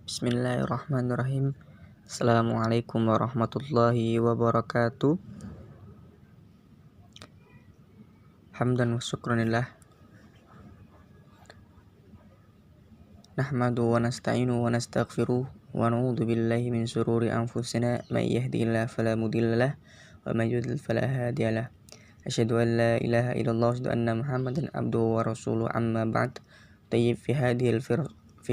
Bismillahirrahmanirrahim. Assalamualaikum warahmatullahi wabarakatuh. Hamdan wa syukranillah. Nahmadu wa nasta'inu wa nastaghfiruh wa na'udzu billahi min syururi anfusina may yahdihillahu fala mudhillalah wa may yudlil fala hadiyalah. Asyhadu an la ilaha illallah wa asyhadu anna Muhammadan abduhu wa rasuluhu amma ba'd. Tayyib fi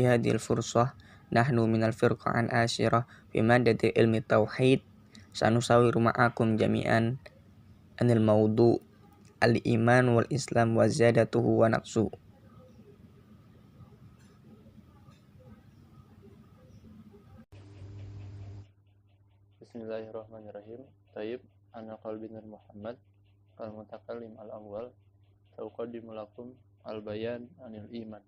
hadhil fursah nahnu minal firqa'an asyirah fi madadi ilmi tauhid sanusawiru ma'akum jami'an anil maudu al-iman wal islam wa ziyadatuhu wa naqsu. Bismillahirrahmanirrahim. Tayyib, ana qalbi nur Muhammad al-mutakallim al-awwal tauqaddimu lakum al-bayan anil iman.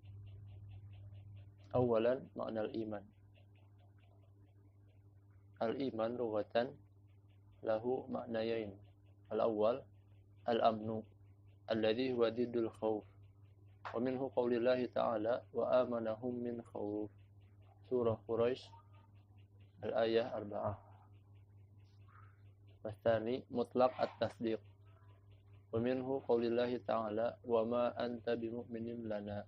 Awalan makna al-iman. Al-iman lughatan lahu ma'nayain. Al-awwal al-amnu alladhi huwa diddul khawf. Wa minhu qawlillahi ta'ala wa amanahum min khawf. Surah Quraisy al-ayah 4. Wasani mutlaq at-tasdiq. Wa minhu qawlillahi ta'ala wa ma anta bimu'minin lana.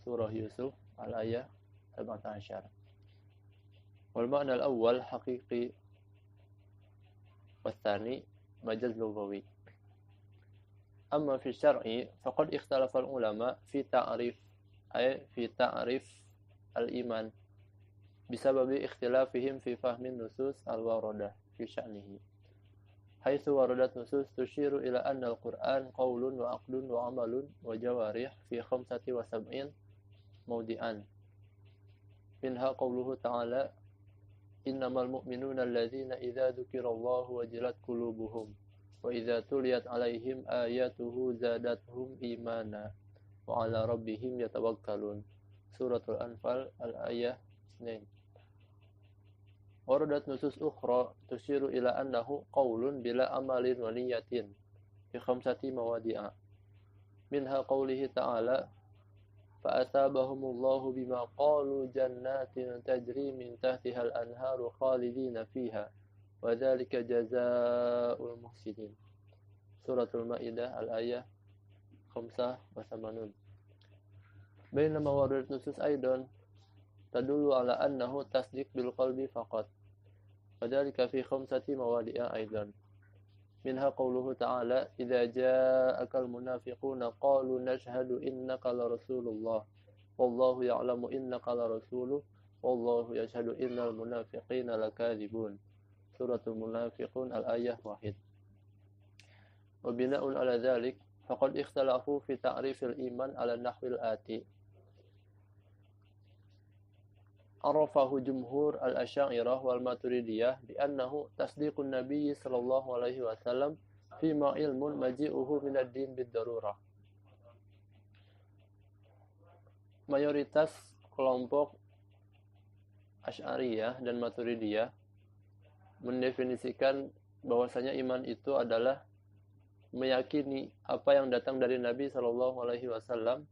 Surah Yusuf al-ayah 14. Wal ma'na al-awwal haqiqi wasani majaz lughawi. Amma fi syar'i faqad ikhtalafa al-ulama fi ta'rif al-iman bisababi ikhtilafihim fi fahmin nusus al-waradah fi sya'nihi. Haitsu waradat nusus tushiru ila anna al-Qur'an qaulun wa aqdun wa amalun wa jawarih fi 75 mawdi'an. Minha qawluhu ta'ala innamal mu'minuna alladzina idza dzukirallahu wajilat qulubuhum wa idza tuliyat 'alaihim ayatuhu zadatuhum imana wa 'ala rabbihim yatawakkalun. Suratul Anfal al-ayah 2. Waradat nusus ukhra tushiru ila annahu qawlun bila amalin wa niyatin fi 5 mawadi'a. Minha qawlihi ta'ala fa'asabahumullahu bima qalu jannatin tajri min tahtiha al-anharu khalidina fiha wa dzalika jazaa'ul muhsinin. Suratul Maidah al-ayah 85. Bainama waradat nusus aidan tadullu ala annahu tasdiq bil qalbi faqat. Wa dzalika fi 5 mawadi'a aidan. Minha qawluhu ta'ala idza ja'akal munafiquna qalu nashhadu innaka la rasulullah wallahu ya'lamu innaka la rasuluh wallahu yashhadu innal munafiqina lakadzibun. Suratul Munafiqun al-ayah 1. Wa bina'un ala dzalik faqad ikhtalafu fi ta'rifil iman ala nahwil ati. Arafahu jumhur al-asy'ariyah wal maturidiyah bi annahu tasdiqun nabiy sallallahu alaihi wasallam fi ma ilmun maji'uhu minad din bid darurah. Mayoritas kelompok Asy'ariyah dan Maturidiyah mendefinisikan bahwasanya iman itu adalah meyakini apa yang datang dari Nabi sallallahu alaihi wasallam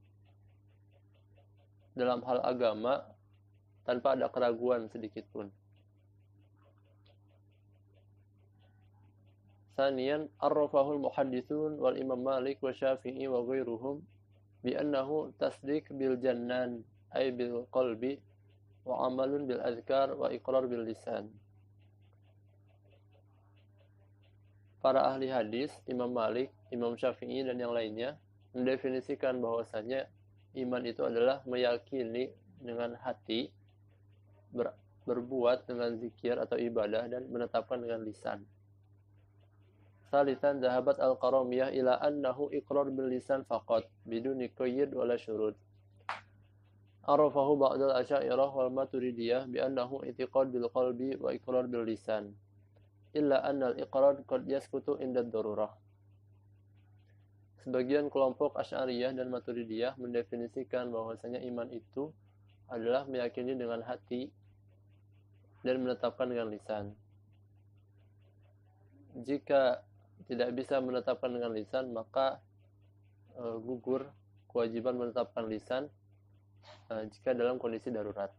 dalam hal agama tanpa ada keraguan sedikit pun. Saniyan arrafahul muhadditsun wal Imam Malik wa Syafi'i wa ghairuhum bi annahu tasdiq bil jannan ay bil qalbi wa amalun bil azkar wa iqrar bil lisan. Para ahli hadis, Imam Malik, Imam Syafi'i dan yang lainnya mendefinisikan bahwasanya iman itu adalah meyakini dengan hati, berbuat dengan zikir atau ibadah dan menetapkan dengan lisan. Salisan dhahabat al-Qaramiyah ila annahu iqrar bil lisan faqat biduni qayd wala syurut. Arafahu ba'dal asy'ariyah wal maturidiyah bi annahu i'tiqad bil qalbi wa iqrar bil lisan. Illa anna al-iqrar qad yasqutu inda ad-darurah. Sebagian kelompok Asy'ariyah dan Maturidiyah mendefinisikan bahwasanya iman itu adalah meyakini dengan hati dan menetapkan dengan lisan. Jika tidak bisa menetapkan dengan lisan, maka gugur kewajiban menetapkan lisan jika dalam kondisi darurat.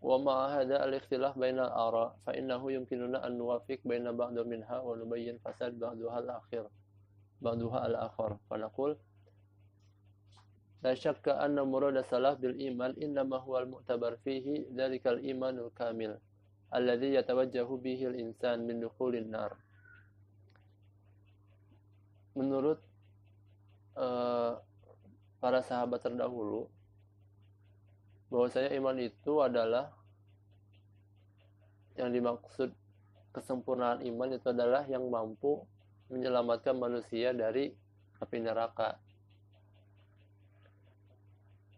ومع هذا الاختلاف بين الآراء فإنه يمكننا أن نوافق بين بعض منها ونبين فساد بعضها الآخر فنقول لا شك أن مراد السلف بالإيمان إنما هو المعتبر فيه ذلك الإيمان الكامل الذي يتوجه به الإنسان من دخول النار. Menurut para sahabat terdahulu, bahwasanya iman itu adalah yang dimaksud kesempurnaan iman itu adalah yang mampu menyelamatkan manusia dari api neraka.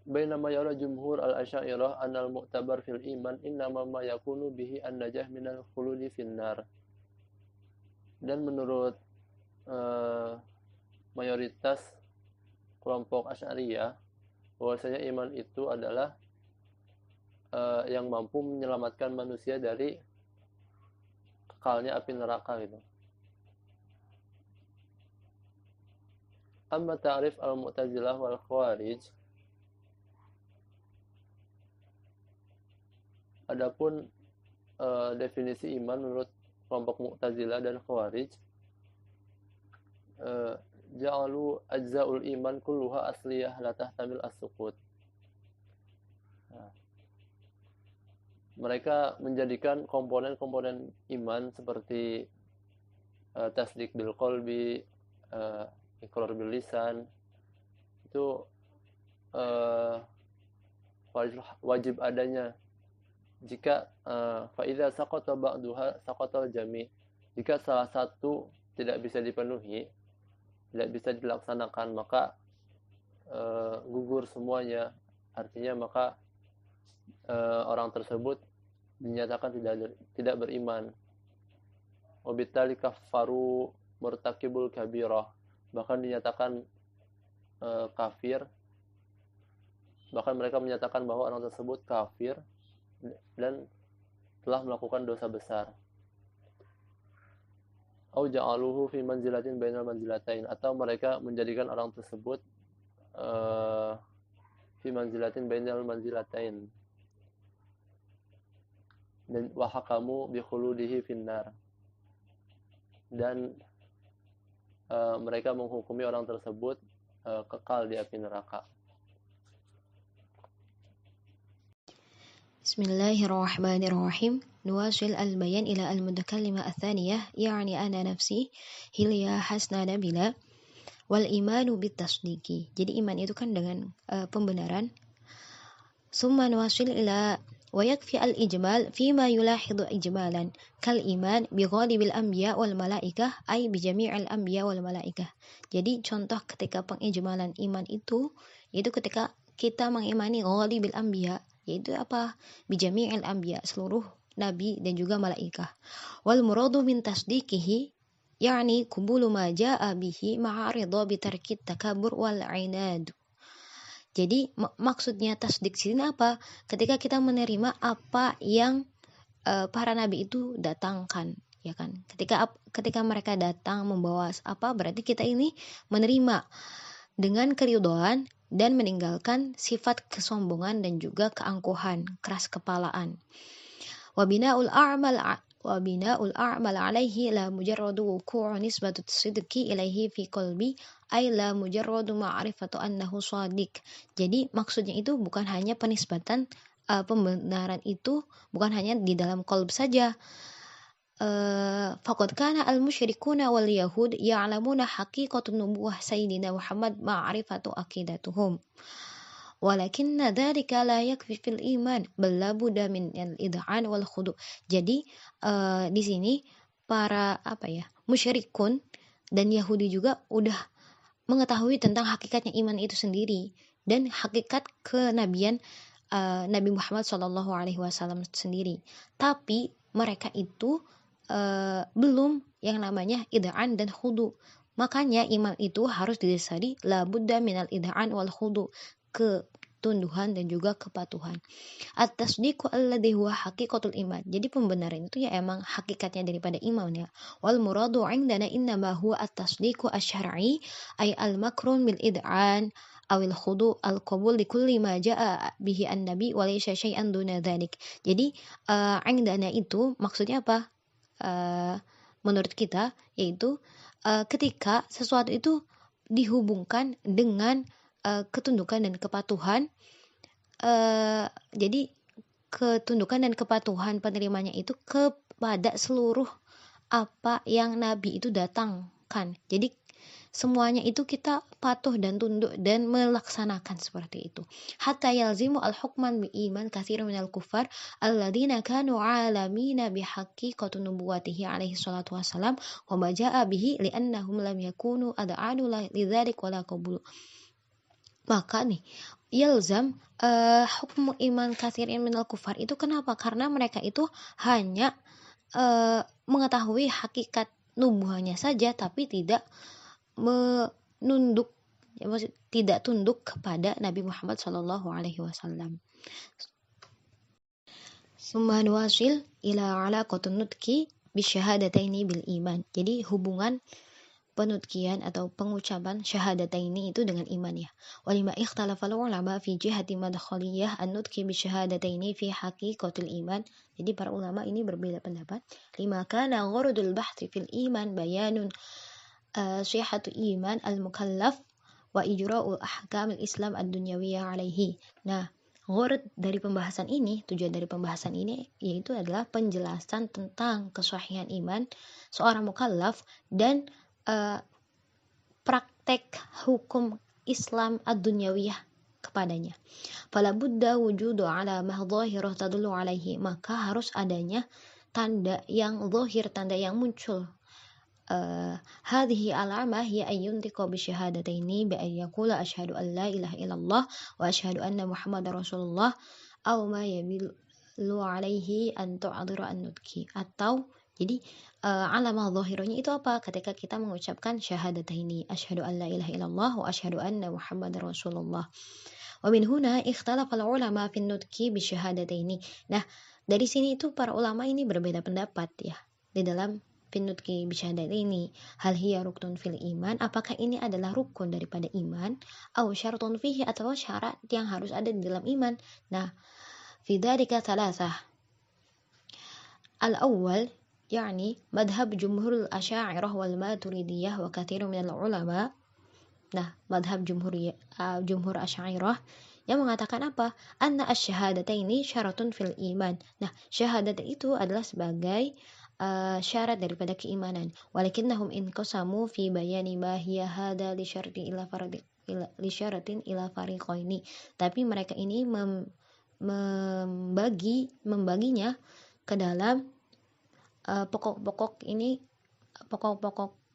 Bainama yara jumhur al-asy'ariyah anal mu'tabar fil iman innama ma yakunu bihi an-najah minal khuludi finnar. Dan menurut mayoritas kelompok Asy'ariyah bahwasanya iman itu adalah yang mampu menyelamatkan manusia dari kekalnya api neraka gitu. Amma ta'rif al-Mu'tazilah wal Khawarij, adapun definisi iman menurut kelompok Mu'tazilah dan Khawarij, ja'alu ajza'ul iman kulluha asliyah la tahtamil as-suqut. Mereka menjadikan komponen-komponen iman seperti tasdik bil qalbi, iqrar bil lisan itu wajib adanya. Jika fa idza saqata ba'duha saqatal jami'. Jika salah satu tidak bisa dipenuhi, tidak bisa dilaksanakan, maka gugur semuanya. Artinya maka orang tersebut dinyatakan tidak beriman. Wabittali kaffaru murtakibul kabirah, bahkan dinyatakan kafir. Bahkan mereka menyatakan bahwa orang tersebut kafir dan telah melakukan dosa besar. Au ja'aluhu fi manzilatin bainal manzilatain, atau mereka menjadikan orang tersebut fi manzilatin bainal manzilatain, dan wahakamu bi khuludihi finnar, dan mereka menghukumi orang tersebut kekal di api neraka. Bismillahirrahmanirrahim. نواصل البيان إلى المتكلمة الثانية يعني أنا نفسي هي حسن نبيلة والإيمان بالتصديق. Jadi iman itu kan dengan pembenaran. ثم نواصل إلى ويكفي الإجمال فيما يلاحظ إجمالا كالإيمان بغالب الأنبياء والملائكة أي بجميع الأنبياء والملائكة. Jadi contoh ketika pengijmalan iman itu ketika kita mengimani ghalibil anbiya, yaitu apa? Bijami'il anbiya, seluruh nabi dan juga malaikah. Wal muradu min tasdiqihi yani qubulu ma jaa bihi ma'a ridha bi tarki takabbur wal inad. Jadi maksudnya tasdik sini apa? Ketika kita menerima apa yang para nabi itu datangkan, ya kan? Ketika mereka datang membawa apa, berarti kita ini menerima dengan keridhaan dan meninggalkan sifat kesombongan dan juga keangkuhan, keras kepalaan. Wabina'ul a'mal alaihi la mujarradu wuku'u nisbatu sidqi ilaihi fi qalbi ay la mujarradu ma'rifatu annahu shadiq. Jadi maksudnya itu bukan hanya penisbatan pembenaran itu bukan hanya di dalam qalb saja. Faqad kana al-musyrikuna wal yahud ya'lamuna haqiqatan nubuwah sayyidina Muhammad ma'rifatu aqidatuhum. Walakinna dzalika la yakfi fil iman bal la budda min al-id'an wal khudu'. Jadi di sini para musyrikun dan Yahudi juga udah mengetahui tentang hakikatnya iman itu sendiri dan hakikat kenabian Nabi Muhammad SAW sendiri. Tapi mereka itu belum yang namanya id'an dan khudu'. Makanya iman itu harus didasari la budda minal id'an wal khudu', ketunduhan dan juga kepatuhan. At-tasdiqu alladhi huwa haqiqatul iman. Jadi pembenaran itu ya emang hakikatnya daripada iman ya. Wal muradu indana innama huwa at-tasdiqu asy-syar'i ay al-makrun bil id'an awil khudu al-qabul likulli ma jaa bihi an-nabi wa laysa syai'an duna dzalik. Jadi indana itu maksudnya apa? Menurut kita yaitu ketika sesuatu itu dihubungkan dengan ketundukan dan kepatuhan, jadi ketundukan dan kepatuhan penerimanya itu kepada seluruh apa yang Nabi itu datangkan. Jadi semuanya itu kita patuh dan tunduk dan melaksanakan seperti itu. Hatta yalzimu al-hukman bi iman katsirun minal kuffar alladzina kanu alamina bi haqiqati nubuwatihi alaihi salatu wassalam wa ma jaa bihi li'annahum lam yakunu ad'anu lidzalik wala qabulu. Maka nih yalzam hukum iman katsirin minal kuffar itu kenapa? Karena mereka itu hanya mengetahui hakikat nubuahnya saja tapi tidak menunduk, ya, tidak tunduk kepada Nabi Muhammad Shallallahu Alaihi Wasallam. Summa nuwasil ila alaqatun nutqi bisyahadataini bil iman. Jadi hubungan penutkian atau pengucapan syahadataini itu dengan iman ya. Walima ikhtalafa ulama fi jihati madkhaliyah an-nutqi bisyahadataini fi haqiqatil iman. Jadi para ulama ini berbeda pendapat. Lima kana ghurudul bahthi fil iman bayanun sihhatu iman al-mukallaf wa ijra'ul ahkamil Islam ad-dunyawiyah alaihi. Nah, ghurud dari pembahasan ini, tujuan dari pembahasan ini yaitu adalah penjelasan tentang kesahihan iman seorang mukallaf dan praktek hukum Islam ad-dunyawiyah kepadanya. Fala budda wujudu alamah dhahirah tadullu alaihi, maka harus adanya tanda yang zahir, tanda yang muncul. Hadhihi alamah hiya ayyuntiqa bi syahadataini bi ay yaqula asyhadu an la ilaha illallah wa asyhadu anna muhammadar rasulullah aw ma yabillu alaihi an tu'adhira an-nutqi. Atau jadi alamah zahirnya itu apa? Ketika kita mengucapkan syahadataini, asyhadu an la ilaha illallah wa asyhadu anna muhammadar rasulullah. Wa min huna ikhtalafa al-ulama fi an-nutqi bi syahadataini. Nah, dari sini itu para ulama ini berbeda pendapat ya di dalam finutki bisyahadataini. Hal hiya ruknun fil iman, apakah ini adalah rukun daripada iman, atau syaratun fihi, atau syarat yang harus ada di dalam iman. Nah, fi dzalika thalathah. Al-awwal yani madhab jumhurul asy'ariyah wal maturidiyah wa katsirun minal ulama. Nah, madhab jumhur asy'ariyah yang mengatakan apa? Anna asy-syahadataini syaratun fil iman. Nah, syahadat itu adalah sebagai syarat daripada keimanan. Walakinnahum inqasamu fi bayani ma hiya hada li syaratin ila fariqaini. Tapi mereka ini membaginya ke dalam pokok-pokok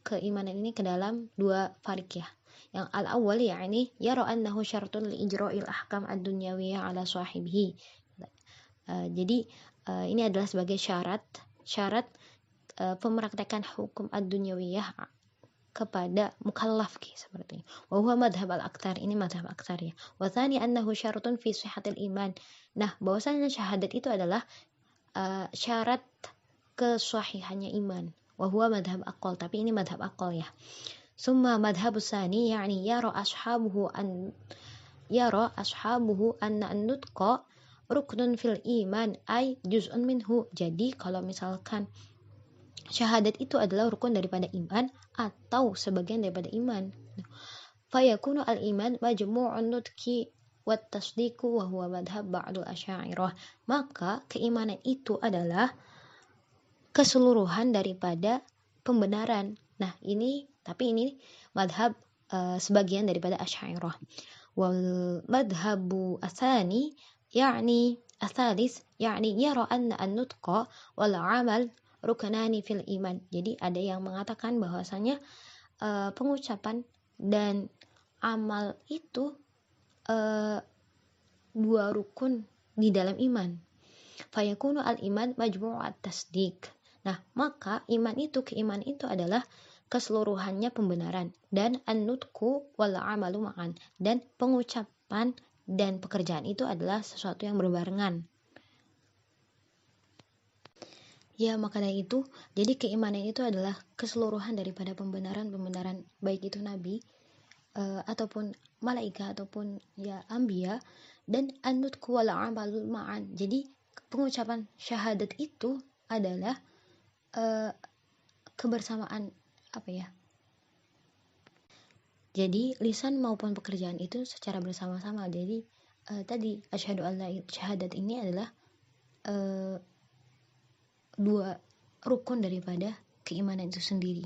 keimanan ini ke dalam dua farik ya. Yang al-awwal yakni yara annahu syaratun li ijra'il ahkam ad-dunyawiyah ala sahibihi. Jadi ini adalah sebagai syarat pemraktekan hukum ad-dunyawiyah kepada mukallaf seperti ini. Wa huwa madhhab al-aktsar, ini madhab aktsar ya. Wa tsani annahu syaratun fi sihhatil iman. Nah, bahwasanya syahadat itu adalah syarat kesahihannya iman. Wa huwa madhhab aqal, tapi ini madhab aqal ya. Summa madhhabus tsani yani yara ashabuhu anna an-nutqa ruknun fil iman ay juz'un minhu. Jadi kalau misalkan syahadat itu adalah rukun daripada iman atau sebagian daripada iman, fayakunu al-iman majmu'un nutqi wat tasdiqu wa huwa madhhab ba'dul asy'ariyah. Maka keimanan itu adalah keseluruhan daripada pembenaran. Nah, ini madhab sebagian daripada asy'ariyah. Wal madhabu asani يعني الثالث يعني يرى أن النطق والعمل ركنان في الإيمان. Jadi ada yang mengatakan bahwasanya pengucapan dan amal itu dua rukun di dalam iman. Fayakunu al-iman majmu'at tasdiq. Nah, maka keimanan itu adalah keseluruhannya pembenaran, dan an-nutqu wal amalu ma'an, dan pengucapan dan pekerjaan itu adalah sesuatu yang berbarengan. Ya, maka dari itu, jadi keimanan itu adalah keseluruhan daripada pembenaran baik itu nabi ataupun malaika ataupun ya anbiya, dan an-nutqu wal amalul ma'an. Jadi pengucapan syahadat itu adalah kebersamaan jadi lisan maupun pekerjaan itu secara bersama-sama. Jadi tadi asyhadu alla syahadat ini adalah dua rukun daripada keimanan itu sendiri.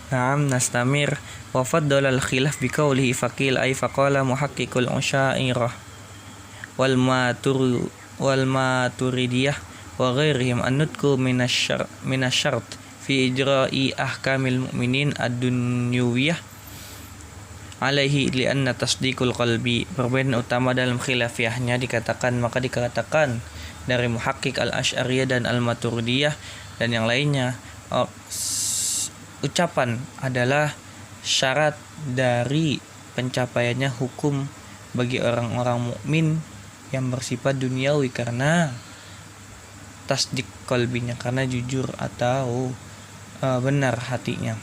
Naam, nastamir. Wa faddala al-khilaf bi qawlihi faqil ay faqala muhaqqiqul usyairah wal maturidiyah wa ghairihim an-nutqu minasyart fi ijra'i ahkamil mu'minin ad-dunyawiyah alaihi li'anna tasdiqul qalbi. Perbedaan utama dalam khilafiyahnya dikatakan dari muhaqqiq al-asy'ariyah dan al-maturidiyah dan yang lainnya, ucapan adalah syarat dari pencapaiannya hukum bagi orang-orang mukmin yang bersifat duniawi karena tasdik qalbinya, karena jujur atau benar hatinya.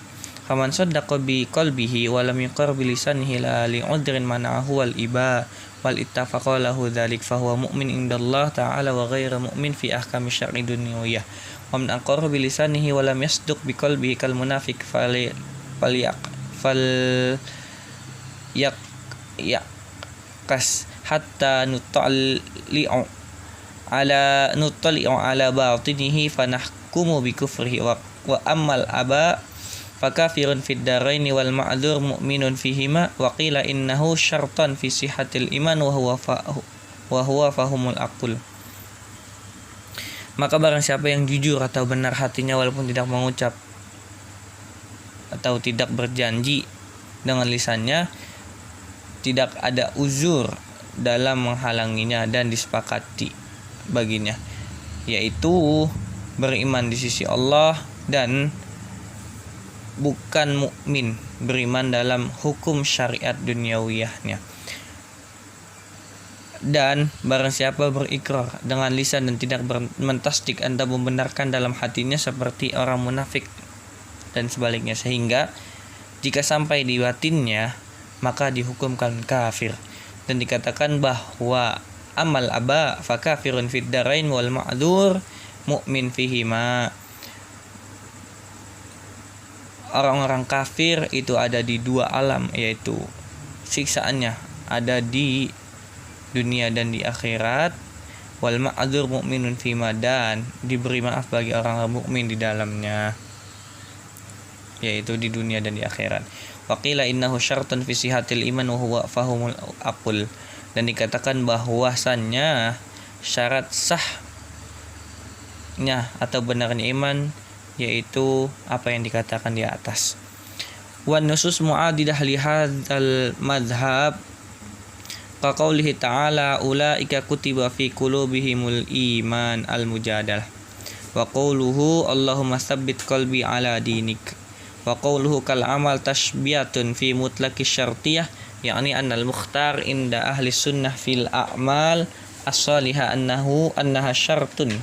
Faman saddaqa bi qalbihi wa lam yuqir bi lisanihi la li udrin mana'ahu wal iba wal ittafaqa lahu dzalik fa huwa mu'min indallah ta'ala wa ghairu mu'min fi ahkami syar'i dunyawiyah. Wa man aqarra bi lisanihi wa lam yasduq bi qalbihi kal munafiq kas hatta nuttali'u ala batinihi fanahkumu bi kufrihi wa ammal aba fakafirun fid daraini wal ma'dzur mu'minun fihima wa qila innahu syartan fi sihhatil iman wa huwa fahumul aql. Maka barang siapa yang jujur atau benar hatinya walaupun tidak mengucap atau tidak berjanji dengan lisannya, tidak ada uzur dalam menghalanginya dan disepakati baginya, yaitu beriman di sisi Allah dan bukan mukmin, beriman dalam hukum syariat duniawiyahnya. Dan barang siapa berikrar dengan lisan dan tidak mentasdik atau membenarkan dalam hatinya seperti orang munafik dan sebaliknya, sehingga jika sampai di batinnya maka dihukumkan kafir dan dikatakan bahwa amal aba fakafirun fid darain wal ma'dzur mu'min fihima. Orang-orang kafir itu ada di dua alam, yaitu siksaannya ada di dunia dan di akhirat, wal ma'dzur mu'minun fima, dan diberi maaf bagi orang mukmin di dalamnya, yaitu di dunia dan di akhirat. Wa qila innahu syartun fi sihatil iman wa huwa fahumul aqul, dan dikatakan bahwasannya syarat sahnya atau benarnya iman yaitu apa yang dikatakan di atas. Wan nusus mu'adidah li hadzal madhhab ka qaulihi ta'ala ulaika kutiba fi qulubihimul iman al-mujadalah wa qauluhu Allahumma tsabbit qalbi ala dinik wa qauluhu kal amal tashbiyatun fi mutlaqi syartiyah, yakni annal mukhtar inda ahli sunnah fil a'mal as-salihah annaha syartun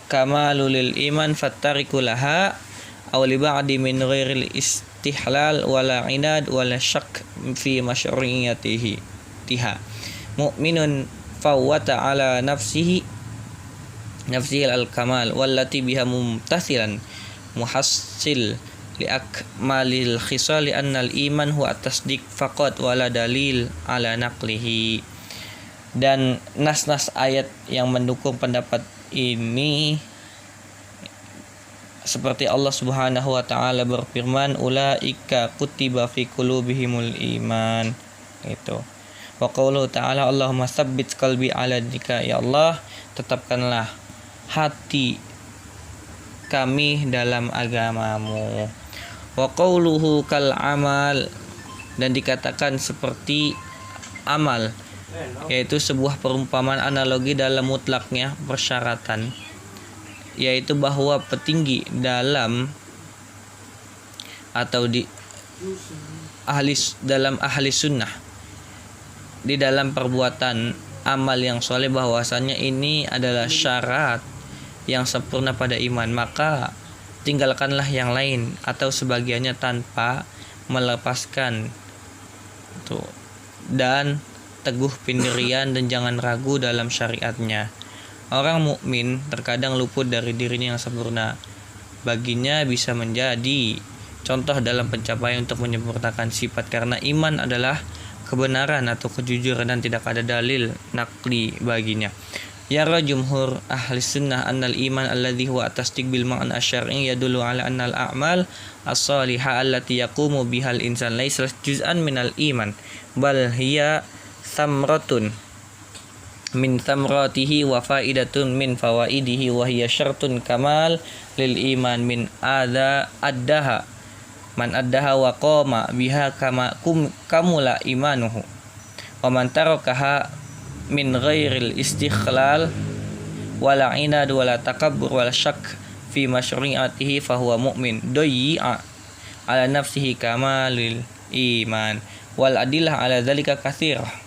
kamalul iman fattariku laha aw li ba'di min ghairil istihlal wala inad wala syak fi masyru'iyatihi tiha mu'minun fawwata ala nafsihi al-kamal wallati biha mumtasilan muhassil li akmalil khisal annal iman huwa at-tasdiq faqat wala dalil ala naqlihi. Dan nas-nas ayat yang mendukung pendapat ini seperti Allah Subhanahu wa taala berfirman ulaika kutiba fi qulubihimul iman, itu. Wa qauluhu ta'ala Allahumma tsabbit qalbi ala dinika, ya Allah tetapkanlah hati kami dalam agamamu. Wa qauluhu kal amal, dan dikatakan seperti amal, yaitu sebuah perumpamaan analogi dalam mutlaknya persyaratan, yaitu bahwa petinggi dalam atau di ahli sunnah di dalam perbuatan amal yang soleh bahwasannya ini adalah syarat yang sempurna pada iman, maka tinggalkanlah yang lain atau sebagiannya tanpa melepaskan tuh, dan teguh pendirian dan jangan ragu dalam syariatnya. Orang mukmin terkadang luput dari dirinya yang sempurna. Baginya bisa menjadi contoh dalam pencapaian untuk menyempurnakan sifat, karena iman adalah kebenaran atau kejujuran dan tidak ada dalil nakli baginya. Yara jumhur ahli sunnah annal iman alladhi huwa tasdiq bil ma'na syar'i yadullu ala annal a'mal as-salihah allati yaqumu bihal insan laysat juz'an minal iman bal hiya samratun min samratihi wa faidatun min fawaidihi wa hiya syartun kamal lil iman min addaha man addaha wa qama biha kamula imanuhu wa man tarakaha min ghairil istikhlal wala inad wala takabbur wala syak fi masyri'atihi fahuwa mu'min doyya ala nafsihi kamalil iman wal adillah ala dzalika katsirah.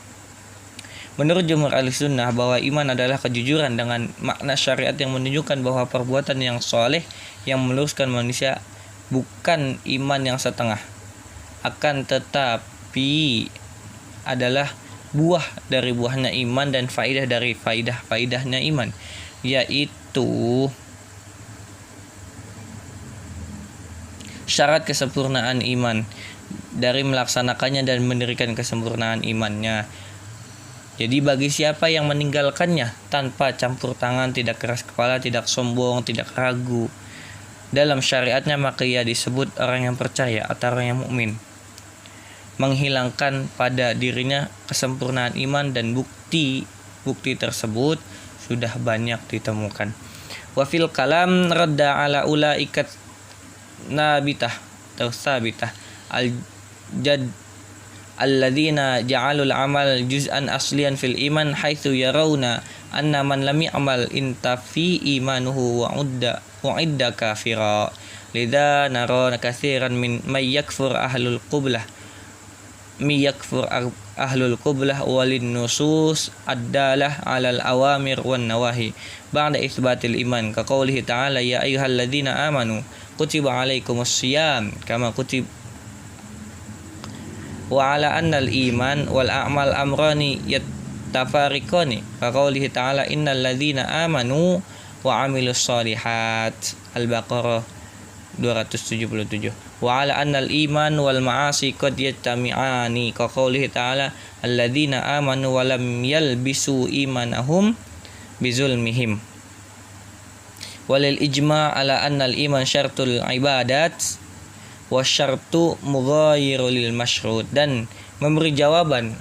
Menurut jumhur ahlussunnah bahwa iman adalah kejujuran dengan makna syariat yang menunjukkan bahwa perbuatan yang soleh yang meluruskan manusia bukan iman yang setengah, akan tetapi adalah buah dari buahnya iman dan faidah dari faidahnya iman, yaitu syarat kesempurnaan iman dari melaksanakannya dan mendirikan kesempurnaan imannya. Jadi bagi siapa yang meninggalkannya tanpa campur tangan, tidak keras kepala, tidak sombong, tidak ragu dalam syariatnya, maka ia disebut orang yang percaya atau orang yang mukmin. Menghilangkan pada dirinya kesempurnaan iman, dan bukti tersebut sudah banyak ditemukan. Wa fil kalam radda ala ulaikat nabitah atau sabitah al-jad alladzina ja'alul amal juz'an aslian fil iman haitsu yarawna anna man lam ya'mal intafi imanuhu wa udda kafira. Lidza nara katsiran min may yakfur ahlul qiblah walin nusus addalah 'alal awamir wan nawahi ba'da itsbatil iman ka qoulihi ta'ala ya ayyuhalladzina amanu kutiba 'alaikumus shiyam kama kutiba wa ala annal iman wal a'mal amrani yattafariqani fa qoulihi ta'ala innal ladzina amanu wa 'amilus shalihat Al-Baqarah 277. Wa ala annal iman wal ma'asi qad yattami'ani ka qoulihi ta'ala alladzina amanu wa lam yalbisu imanahum bizulmihim. Walil ijma' ala annal iman syartul ibadat wasyartu mughayyiru lil masyrut, dan memberi jawaban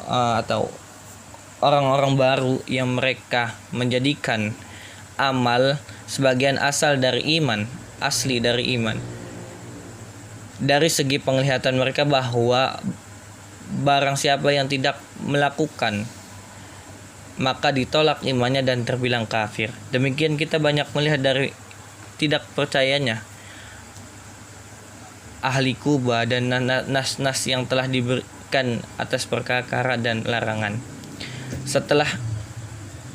atau orang-orang baru yang mereka menjadikan amal sebagian asli dari iman dari segi penglihatan mereka, bahwa barang siapa yang tidak melakukan maka ditolak imannya dan terbilang kafir. Demikian kita banyak melihat dari tidak percayanya ahli Kuba dan nas-nas yang telah diberikan atas perkara dan larangan. Setelah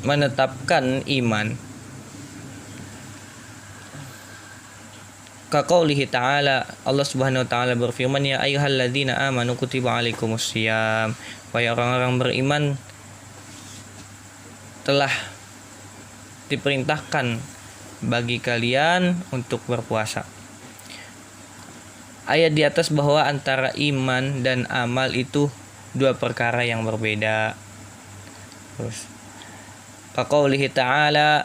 menetapkan iman, kaqaulihi ta'ala, Allah Subhanahu wa taala berfirman, ya ayyuhalladzina amanu kutiba alaikumus syiyam, wahai orang-orang beriman, telah diperintahkan bagi kalian untuk berpuasa. Ayat di atas bahwa antara iman dan amal itu dua perkara yang berbeda. Terus kaqaulihi ta'ala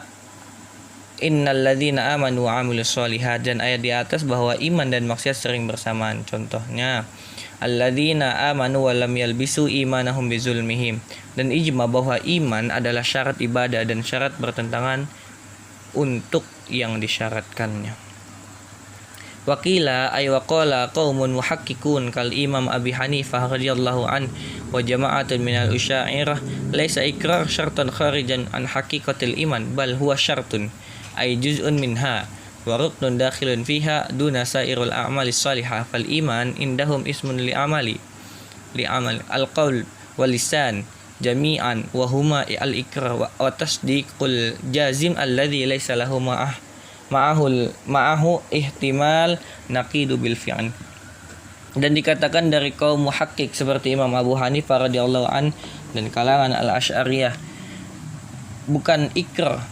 innal ladzina amanu wa 'amilus shalihat, dan ayat di atas bahwa iman dan maksiat sering bersamaan. Contohnya alladzina amanu wa lam yalbisu imanahum bizulmihim, dan ijma bahwa iman adalah syarat ibadah dan syarat bertentangan untuk yang disyaratkannya. Waqila ay waqala qaumun muhakkikun kal Imam Abi Hanifah radhiyallahu an wa jama'atun minal usya'irah laisa ikrar syartan kharijan an haqiqatil iman bal huwa syartun ay juz'un minha wa ruknun dakhilun fiha duna sairul a'malis salihah fal iman indahum ismun li amal al qaul wal lisan jami'an wa huma al ikrar wa tasdiqul jazim alladhi laisa lahu ma'ahu ihtimal naqidu bil fi'an. dan dikatakan dari kaum muhakkik seperti Imam Abu Hanifah radhiyallahu an dan kalangan al-Asy'ariyah, bukan ikrar,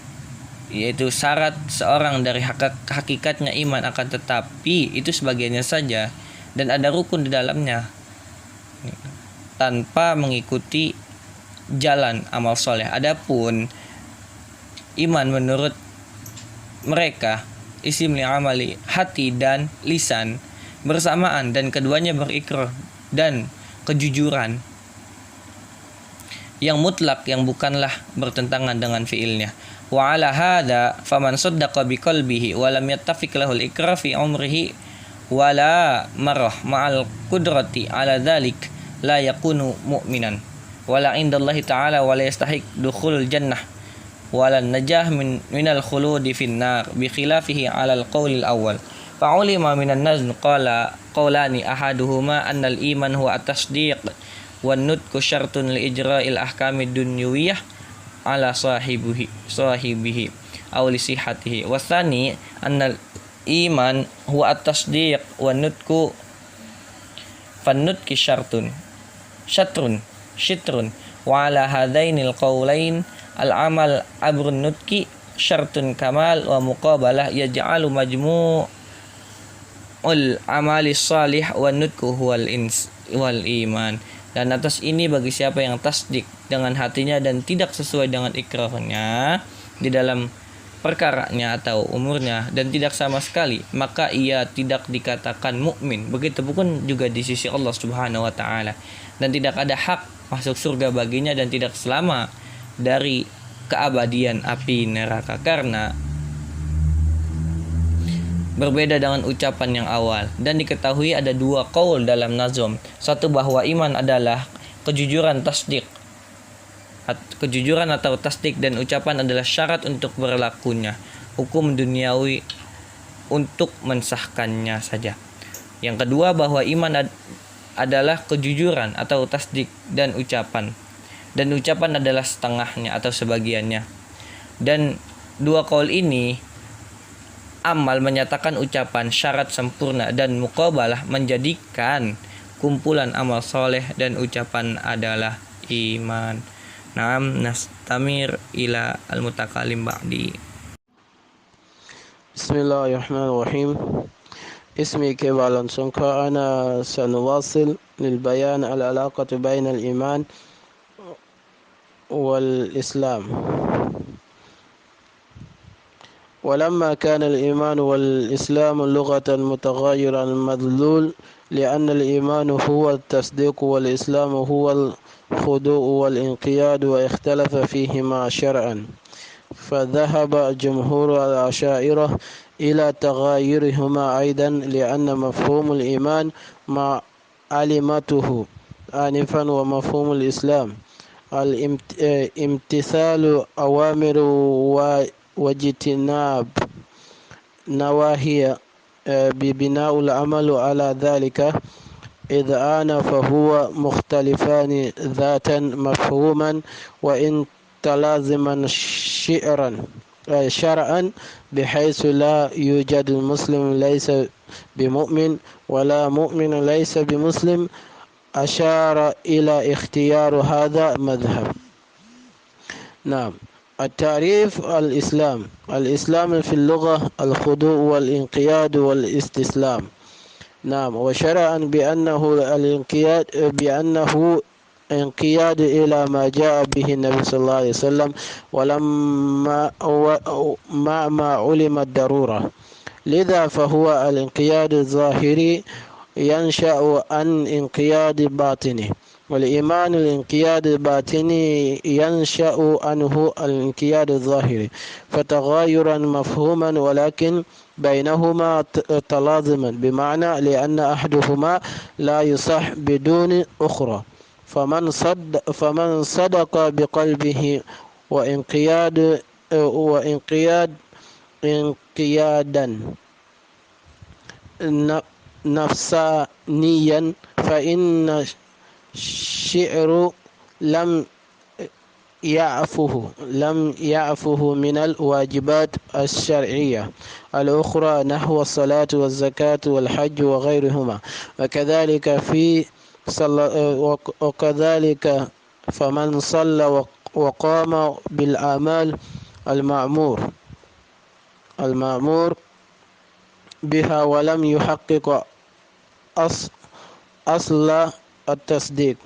yaitu syarat seorang dari hakikatnya iman, akan tetapi itu sebagiannya saja dan ada rukun di dalamnya tanpa mengikuti jalan amal soleh. Adapun iman menurut mereka isim li amali, hati dan lisan bersamaan dan keduanya berikrar dan kejujuran yang mutlak yang bukanlah bertentangan dengan fiilnya. Wa ala hadza faman saddaqa biqalbihi wa lam yattafiq lahu al-ikrar fi umrihi wala marah ma'al qudrati ala dzalik la yakunu mu'minan wala indallahi ta'ala wala yastahiq dukhulul jannah wala najah minal khuludi finnar bi khilafihi ala al-qawl al-awwal. Fa'ulima minan nazm qawlani ahaduhuma anna al-iman huwa at-tasdiq wan nutqu syartun li ijra'il ahkamid dunyawiyah ala sahibihi aw li sihhatihi. Wa tsani anna al-iman huwa at-tasdiq wan nutqu fan-nutqi syatrun wa ala hadainil qawlain al-amal abrun nutqi syartun kamal wa muqabalah yaj'alu majmu'ul amali salih wa nutqu wal iman. Dan atas ini bagi siapa yang tasdik dengan hatinya dan tidak sesuai dengan ikrarnya di dalam perkaranya atau umurnya dan tidak sama sekali, maka ia tidak dikatakan mukmin. Begitu pun juga di sisi Allah Subhanahu wa taala, dan tidak ada hak masuk surga baginya dan tidak selama dari keabadian api neraka. Karena berbeda dengan ucapan yang awal, dan diketahui ada dua qaul dalam nazm. Satu, bahwa iman adalah kejujuran atau tasdik, dan ucapan adalah syarat untuk berlakunya hukum duniawi untuk mensahkannya saja. Yang kedua, bahwa iman adalah kejujuran atau tasdik dan ucapan adalah setengahnya atau sebagiannya. Dan dua qaul ini amal menyatakan ucapan syarat sempurna, dan muqabalah menjadikan kumpulan amal soleh dan ucapan adalah iman. Naam, nastamir ila al-mutakalim ba'di. Bismillahirrahmanirrahim. اسمي كيف أعلنسونك. أنا سنواصل للبيان العلاقة بين الإيمان والإسلام. ولما كان الإيمان والإسلام لغة متغايرا مدلول، لأن الإيمان هو التصديق والإسلام هو الخضوع والانقياد، واختلف فيهما شرعا، فذهب جمهور الأشاعرة إلى تغايرهما أيضا، لأن مفهوم الإيمان ما علمته آنفا ومفهوم الإسلام امتثال أوامر واجتناب نواهي، ببناء العمل على ذلك، إذ آن فهو مختلفان ذاتا مفهوما وإن تلازما شرعا، بحيث لا يوجد مسلم ليس بمؤمن ولا مؤمن ليس بمسلم. أشار إلى اختيار هذا مذهب. نعم. التعريف: الإسلام في اللغة الخضوع والانقياد والاستسلام. نعم. وشرعا بأنه انقياد إلى ما جاء به النبي صلى الله عليه وسلم، ولما ما علم الضرورة، لذا فهو الانقياد الظاهري ينشأ عن انقياد باطني، والإيمان الانقياد الباطني ينشأ عنه الانقياد الظاهري، فتغايرا مفهوما ولكن بينهما تلازما، بمعنى لأن أحدهما لا يصح بدون أخرى. فمن صدق بقلبه انقيادا نفسانيا، فإن الشعر لم يعفه من الواجبات الشرعية الأخرى نحو الصلاة والزكاة والحج وغيرهما. وكذلك فمن صلى وقام بالأعمال المأمور بها ولم يحقق أصل التصديق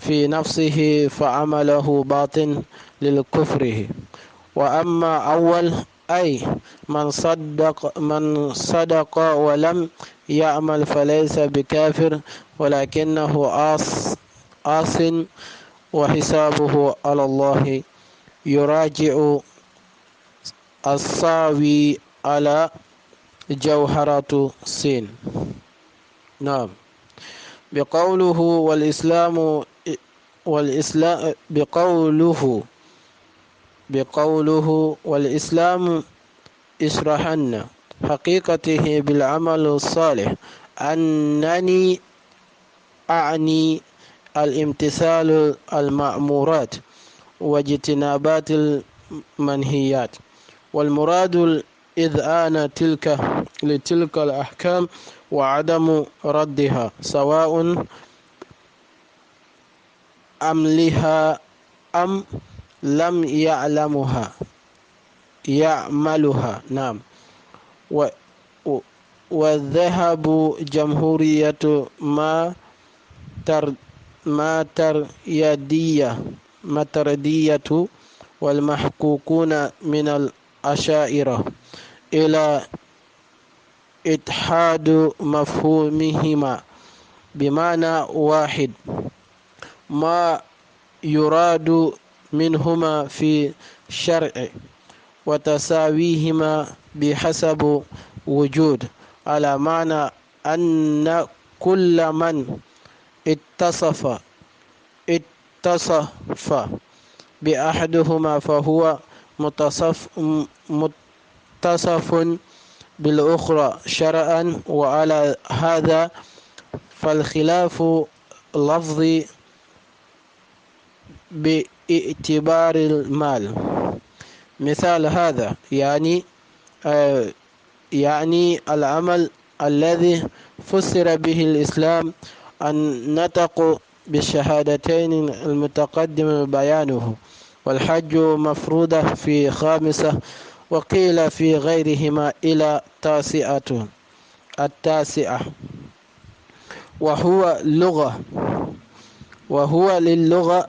في نفسه فعمله باطن للكفره. وأما أول أي من صدق ولم يعمل فليس بكافر ولكنه آس وحسابه على الله يراجع الصاوي على جوهرة سين. نعم. بقوله والإسلام اشرحن حقيقته بالعمل الصالح أنني أعني الامتثال المأمورات واجتنابات المنهيات، والمراد الإذعان لتلك الأحكام وعدم ردها سواء أملها أم لم يعملها. نعم. والذهب جمهورية ما تردية والمحقوقون من الأشاعرة إلى إتحاد مفهومهما بمعنى واحد ما يراد منهما في الشرع وتساويهما بحسب وجود، على معنى أن كل من اتصف بأحدهما فهو متصف بالأخرى شرعا. وعلى هذا فالخلاف لفظي باعتبار المال. مثال هذا يعني العمل الذي فسر به الإسلام النطق بالشهادتين المتقدم بيانه، والحج مفروضة في خامسة، وقيل في غيرهما إلى التاسعة. وهو للغة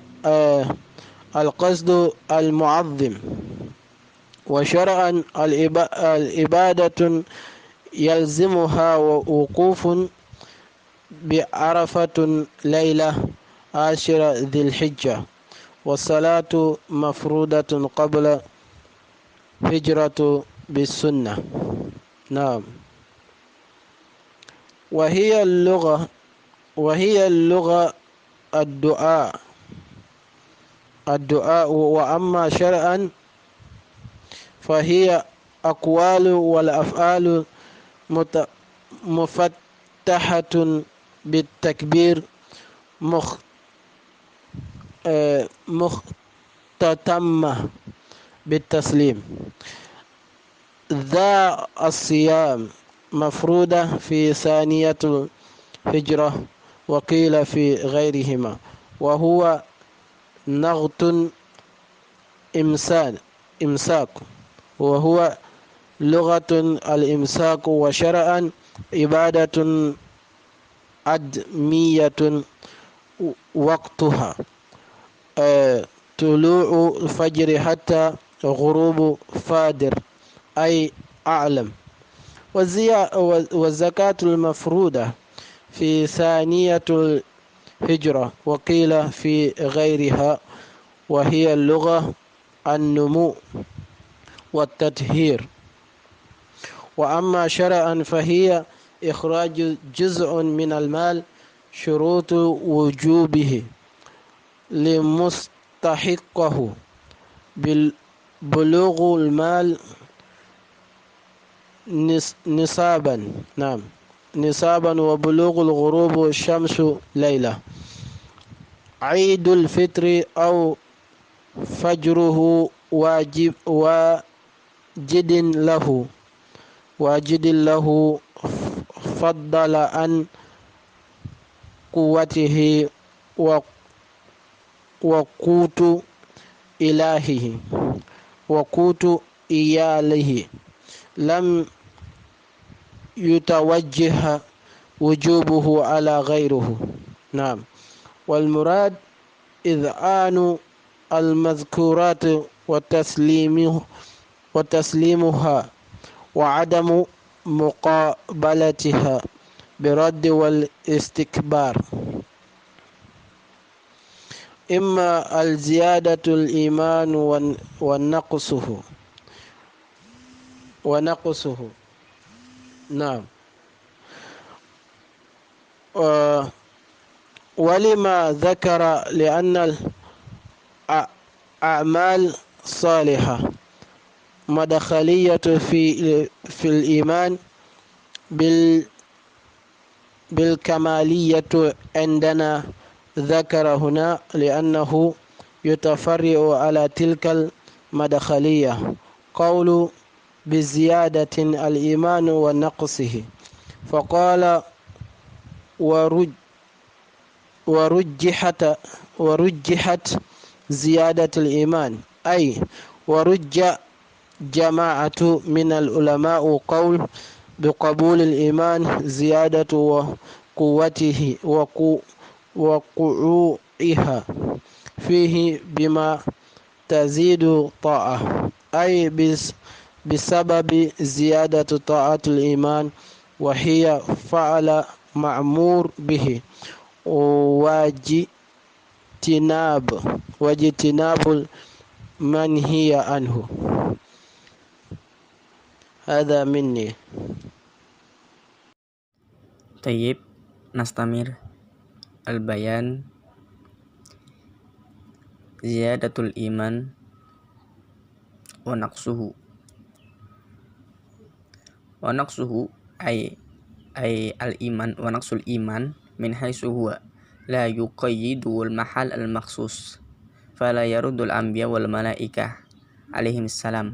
القصد المعظم. وشرعا العبادة يلزمها وقوف بعرفة ليلة 10 ذي الحجة، والصلاة مفروضة قبل هجرة بالسنة. نعم. وهي اللغة الدعاء. وأما شرعا فهي أقوال والأفعال مفتحة بالتكبير مختتمة بالتسليم. ذا الصيام مفروضة في ثانية الهجرة، وقيل في غيرهما، وهو نغت إمساك، وهو لغة الإمساك. وشرعا عبادة أدمية وقتها طلوع الفجر حتى غروب فادر أي أعلم. والزكاة المفروضة في ثانية الهجرة، وقيل في غيرها، وهي اللغة النمو والتطهير. وأما شرعا فهي إخراج جزء من المال شروط وجوبه لمستحقه بلوغ المال نصابا. نعم، نصابا، وبلوغ الغروب الشمس ليلة. عيد الفطر أو فجره واجد له فضل عن قوته وقوت إلهه وقوت إياله لم يتوجه وجوبه على غيره. نعم. والمراد إذعان المذكورات وتسليمها وعدم مقابلتها برد والاستكبار. إما الزيادة الإيمان ونقصه. نعم. ولما ذكر لأن الأعمال صالحة مدخلية في الإيمان بالكمالية عندنا، ذكر هنا لأنه يتفرع على تلك المدخلية قول بزيادة الإيمان ونقصه، فقال ورجحت زيادة الإيمان، أي ورج جماعة من العلماء قول بقبول الإيمان زيادة وقوته وقعوها فيه بما تزيد طاعة، أي بسبب زيادة طاعة الإيمان، وهي فعل معمور به واجتناب المنهي عنه. هذا مني. طيب، نستمر. البيان زيادة الإيمان ونقصه. ونقصه أي الإيمان، ونقص الإيمان من حيث هو لا يقيد المحل المخصوص، فلا يرد الأنبياء والملائكة عليهم السلام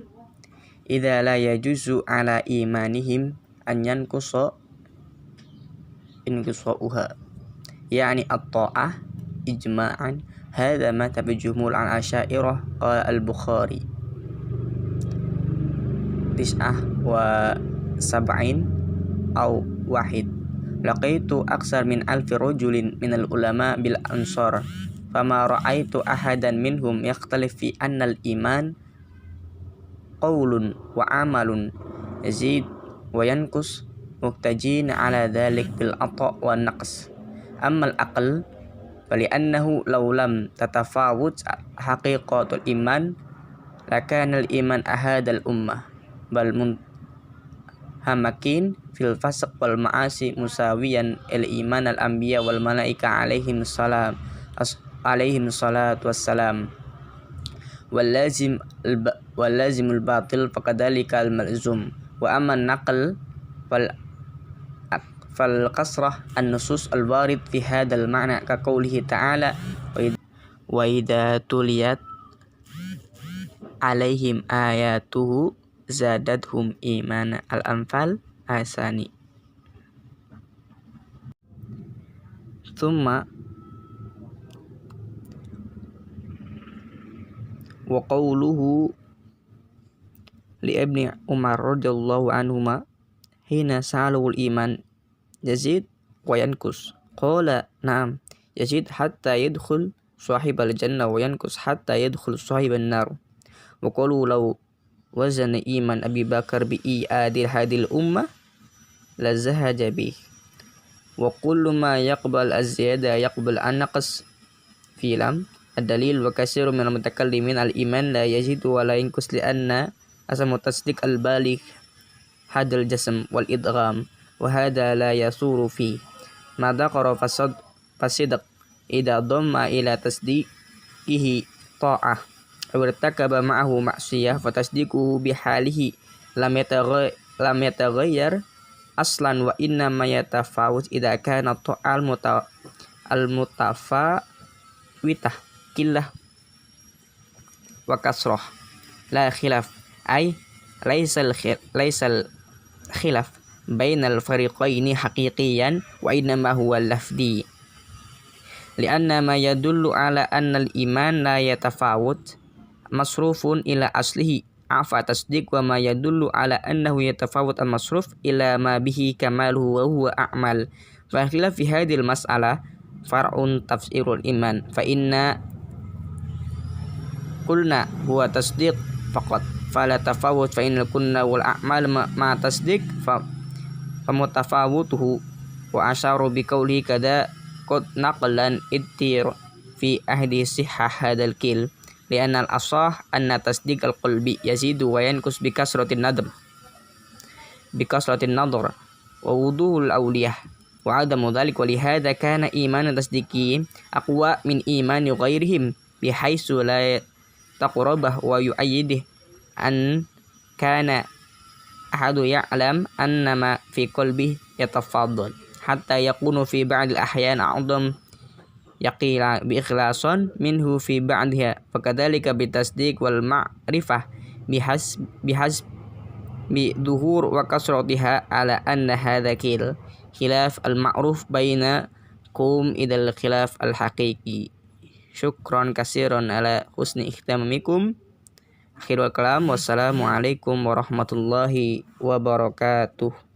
إذا لا يجوز على إيمانهم أن ينقص انقصاؤها، يعني الطاعة إجماعا. هذا ما تبع جمهور الأشاعرة. قال البخاري 79 أو 1: لقيت أكثر من 1000 رجل من العلماء بالأنصار، فما رأيت أحدا منهم يختلف في أن الإيمان قول وعمل يزيد وينقص، محتجين على ذلك بالعطاء والنقص. أما العقل فلأنه لو لم تتفاوت حقيقة الإيمان لكان الإيمان أحد الأمة، بل منهمكين في الفسق والمعاصي مساويا الإيمان الأنبياء والملائكة عليهم الصلاة والسلام. واللازم الباطل فكذلك الملزوم. وأما النقل فالقصرة النصوص الوارد في هذا المعنى كقوله تعالى وإذا تليت عليهم آياته زادتهم إيمانا. الأنفال الثاني. ثم وقوله لابن عمر رضي الله عنهما حين سألوا الإيمان يزيد وينقص قال نعم يزيد حتى يدخل صاحب الجنة وينقص حتى يدخل صاحب النار. وقالوا لو وزن إيمان أبي بكر بإيعاد هذه الأمة لزهد به. وكل ما يقبل الزيادة يقبل النقص في لم الدليل. وكثير من المتكلمين الإيمان لا يزيد ولا ينقص لأن اسم التصديق البالغ هذا الجسم والإدغام، وهذا لا يصور فيه ما ذكر فصدق إذا ضم إلى تصديقه طاعة أو ارتكب معه معصية فتصديقه بحاله لم يتغير أصلا، وإنما يتفاوت إذا كان الطاعة المتفاوتة كله وكسرة لا خلاف أي ليس الخلاف بين الفريقين حقيقيا وإنما هو اللفظي لأن ما يدل على أن الإيمان لا يتفاوت مصروف إلى أصله عفا تصديق وما يدل على أنه يتفاوت المصروف إلى ما به كماله وهو أعمال فالخلاف في هذه المسألة فرع تفسير الإيمان فإن قلنا هو تصديق فقط فلا تفاوت فإن قلنا والأعمال مع تصديق فمتفاوته وأشار بقوله كذا قد نقلا إتير في أهل صحة هذا الكيل لأن الأصح أن تصديق القلب يزيد وينقص بكثرة النظر ووضوح الأولياء وعدم ذلك ولهذا كان إيمان التصديقي أقوى من إيمان غيرهم بحيث لا تقربه ويؤيده أن كان أحد يعلم أن ما في قلبه يتفاضل حتى يكون في بعض الأحيان أعظم يقيل بإخلاص منه في بعضها فكذلك بالتصديق والمعرفة بحسب بظهور وكثرتها على أن هذا كيل خلاف المعروف بينكم إلى الخلاف الحقيقي. شكرا كثيرا على حسن اهتمامكم. Akhirul kalam, wassalamualaikum warahmatullahi wabarakatuh.